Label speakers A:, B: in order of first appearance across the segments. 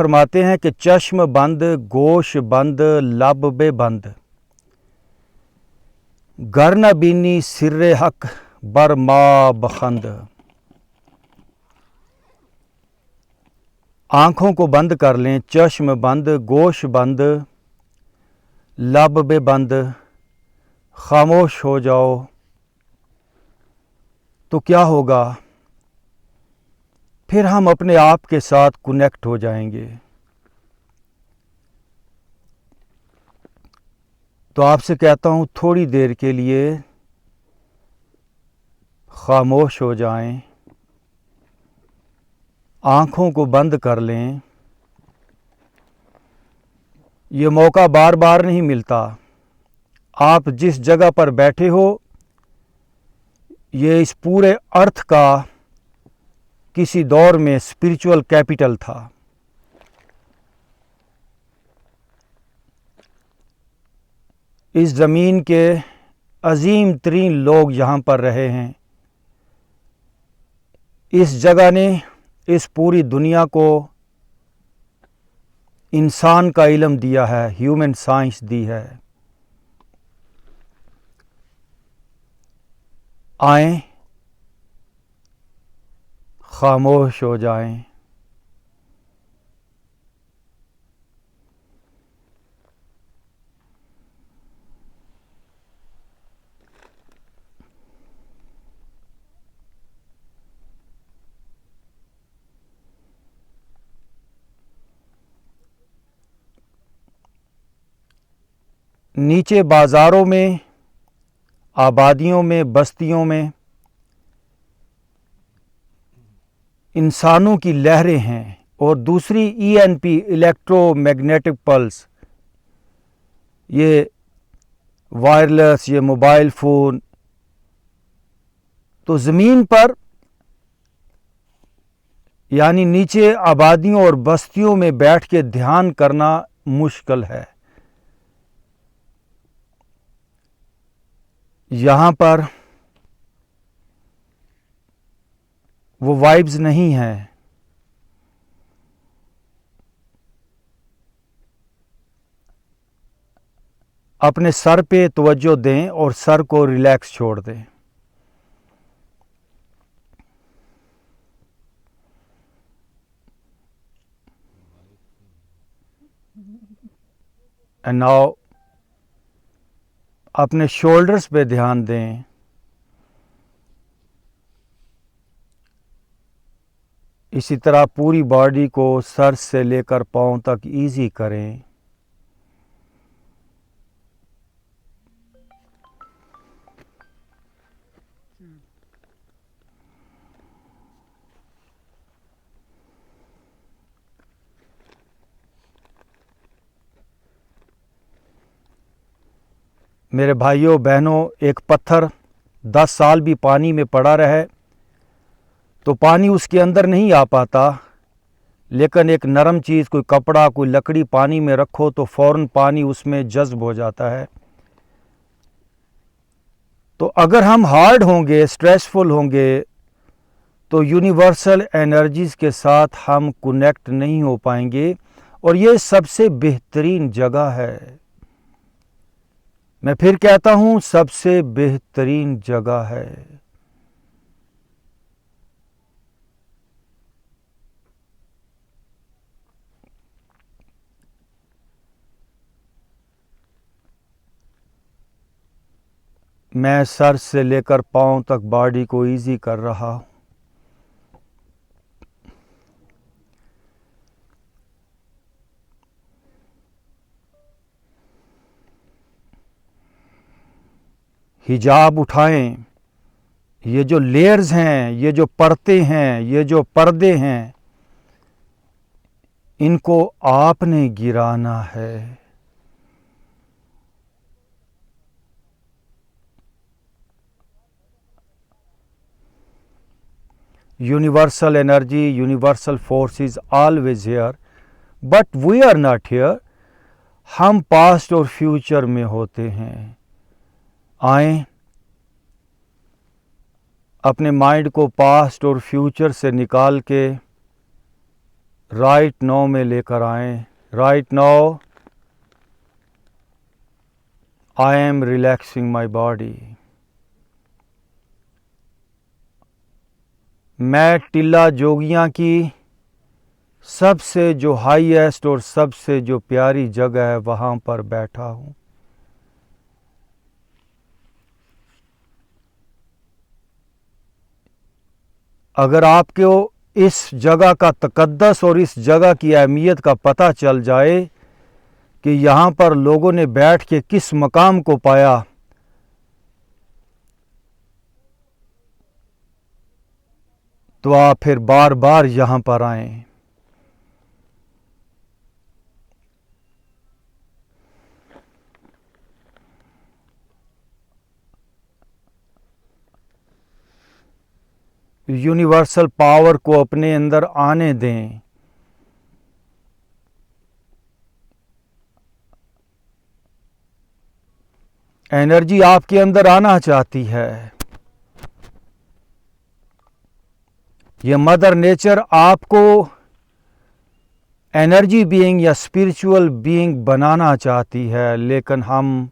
A: फरमाते हैं कि चश्म बंद गोश बंद लब बे बंद, गर न बीनी सिर्रे हक बर मा बखंद। आँखों को बंद कर लें, चश्म बंद गोश बंद लब बे बंद, खामोश हो जाओ तो क्या होगा? फिर हम अपने आप के साथ कनेक्ट हो जाएंगे। तो आपसे कहता हूँ थोड़ी देर के लिए खामोश हो जाएं, आँखों को बंद कर लें। ये मौका बार बार नहीं मिलता। आप जिस जगह पर बैठे हो, ये इस पूरे अर्थ का किसी दौर में स्पिरिचुअल कैपिटल था। इस ज़मीन के अजीम तरीन लोग यहाँ पर रहे हैं। इस जगह ने इस पूरी दुनिया को इंसान का इल्म दिया है, ह्यूमन साइंस दी है। आएं, खामोश हो जाएं। नीचे बाज़ारों में, आबादियों में, बस्तियों में इंसानों की लहरें हैं, और दूसरी ENP इलेक्ट्रोमैग्नेटिक पल्स, ये वायरलेस, ये मोबाइल फ़ोन। तो ज़मीन पर यानी नीचे आबादियों और बस्तियों में बैठ के ध्यान करना मुश्किल है। यहाँ पर वो वाइब्स नहीं है। अपने सर पे तवज्जो दें और सर को रिलैक्स छोड़ दें। एंड नाउ अपने शोल्डर्स पे ध्यान दें। इसी तरह पूरी बॉडी को सर से लेकर पांव तक इजी करें। मेरे भाइयों बहनों, एक पत्थर 10 साल भी पानी में पड़ा रहे तो पानी उसके अंदर नहीं आ पाता, लेकिन एक नरम चीज़, कोई कपड़ा, कोई लकड़ी पानी में रखो तो फ़ौरन पानी उसमें जज्ब हो जाता है। तो अगर हम हार्ड होंगे, स्ट्रेसफुल होंगे, तो यूनिवर्सल एनर्जीज़ के साथ हम कनेक्ट नहीं हो पाएंगे। और ये सबसे बेहतरीन जगह है। मैं फिर कहता हूँ, सबसे बेहतरीन जगह है। मैं सर से लेकर पांव तक बॉडी को इजी कर रहा हूँ। हिजाब उठाएं। ये जो लेयर्स हैं, ये जो परतें हैं, ये जो पर्दे हैं, इनको आपने गिराना है। Universal energy, universal force is always here, but we are not here. हम पास्ट और फ्यूचर में होते हैं। आएं, अपने माइंड को पास्ट और फ्यूचर से निकाल के राइट नाउ में लेकर आएं। Right now I am relaxing my body. मैं टिल्ला जोगियां की सबसे जो हाईएस्ट और सबसे जो प्यारी जगह है वहां पर बैठा हूं। अगर आपको इस जगह का तकद्दस और इस जगह की अहमियत का पता चल जाए कि यहाँ पर लोगों ने बैठ के किस मकाम को पाया, तो आप फिर बार बार यहाँ पर आएं। यूनिवर्सल पावर को अपने अंदर आने दें। एनर्जी आपके अंदर आना चाहती है। ये मदर नेचर आपको एनर्जी बीइंग या स्पिरिचुअल बीइंग बनाना चाहती है, लेकिन हम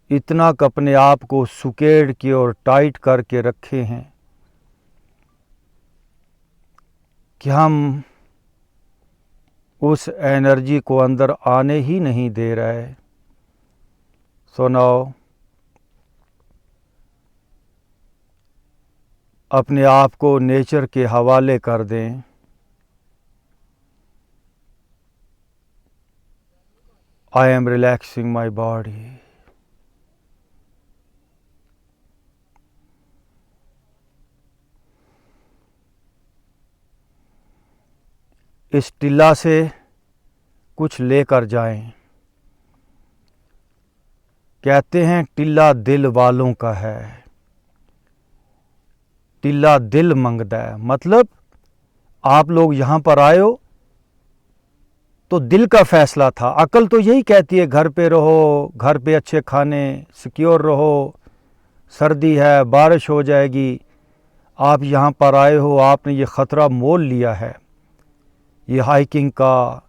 A: इतना अपने आप को सुकेड़ के और टाइट करके रखे हैं कि हम उस एनर्जी को अंदर आने ही नहीं दे रहे। सो नाउ अपने आप को नेचर के हवाले कर दें। I am relaxing my body. इस टिल्ला से कुछ लेकर जाएं। कहते हैं टिल्ला दिल वालों का है, टिल्ला दिल मंगदा है। मतलब आप लोग यहाँ पर आए हो तो दिल का फैसला था। अकल तो यही कहती है घर पे रहो, घर पे अच्छे खाने, सिक्योर रहो, सर्दी है, बारिश हो जाएगी। आप यहाँ पर आए हो, आपने ये ख़तरा मोल लिया है ये हाइकिंग का,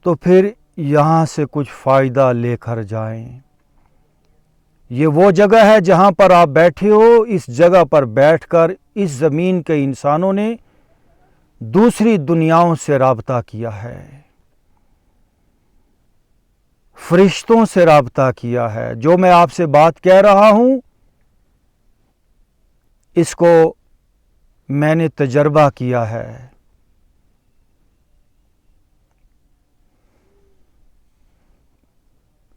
A: तो फिर यहाँ से कुछ फ़ायदा लेकर जाएं। ये वो जगह है जहाँ पर आप बैठे हो। इस जगह पर बैठकर इस ज़मीन के इंसानों ने दूसरी दुनियाओं से राब्ता किया है, फरिश्तों से राब्ता किया है। जो मैं आपसे बात कह रहा हूँ इसको मैंने तजर्बा किया है।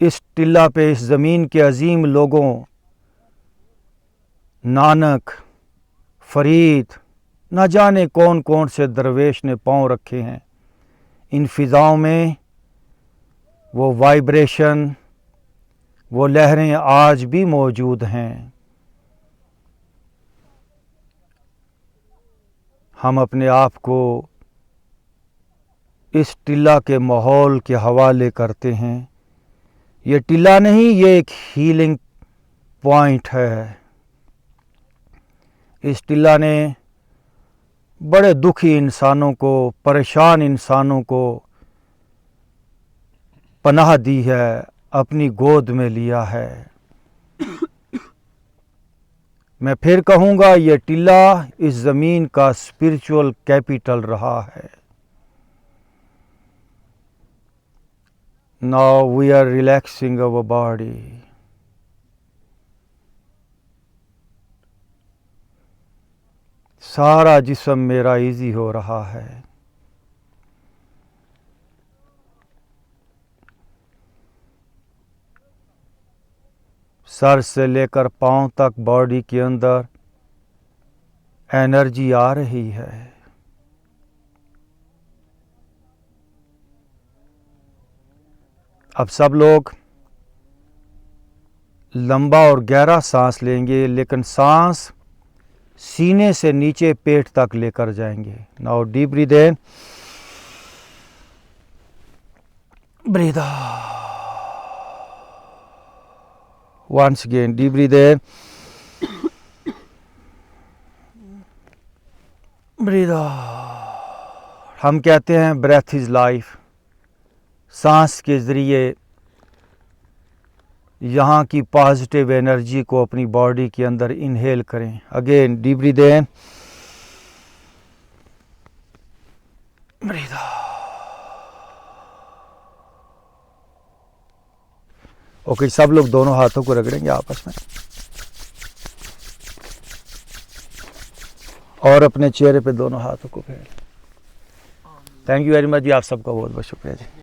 A: इस टिल्ला पे, इस ज़मीन के अजीम लोगों, नानक, फरीद, न जाने कौन कौन से दरवेश ने पांव रखे हैं। इन फ़िज़ाओं में वो वाइब्रेशन, वो लहरें आज भी मौजूद हैं। हम अपने आप को इस टिल्ला के माहौल के हवाले करते हैं। ये टिल्ला नहीं, ये एक हीलिंग पॉइंट है। इस टिल्ला ने बड़े दुखी इंसानों को, परेशान इंसानों को पनाह दी है, अपनी गोद में लिया है। मैं फिर कहूँगा, ये टिल्ला इस ज़मीन का स्पिरिचुअल कैपिटल रहा है। Now we are relaxing our body. सारा जिस्म मेरा इजी हो रहा है। सर से लेकर पांव तक बॉडी के अंदर एनर्जी आ रही है। अब सब लोग लंबा और गहरा सांस लेंगे, लेकिन सांस सीने से नीचे पेट तक लेकर जाएंगे। Now deep breath in, breath out. Once again deep breath in, breath out. हम कहते हैं ब्रेथ इज़ लाइफ। सांस के ज़रिए यहाँ की पॉजिटिव एनर्जी को अपनी बॉडी के अंदर इनहेल करें। Again deep breath in, breath out. Okay, सब लोग दोनों हाथों को रगड़ेंगे आपस में और अपने चेहरे पे दोनों हाथों को फेर। थैंक यू वेरी मच जी, आप सबका बहुत बहुत शुक्रिया जी।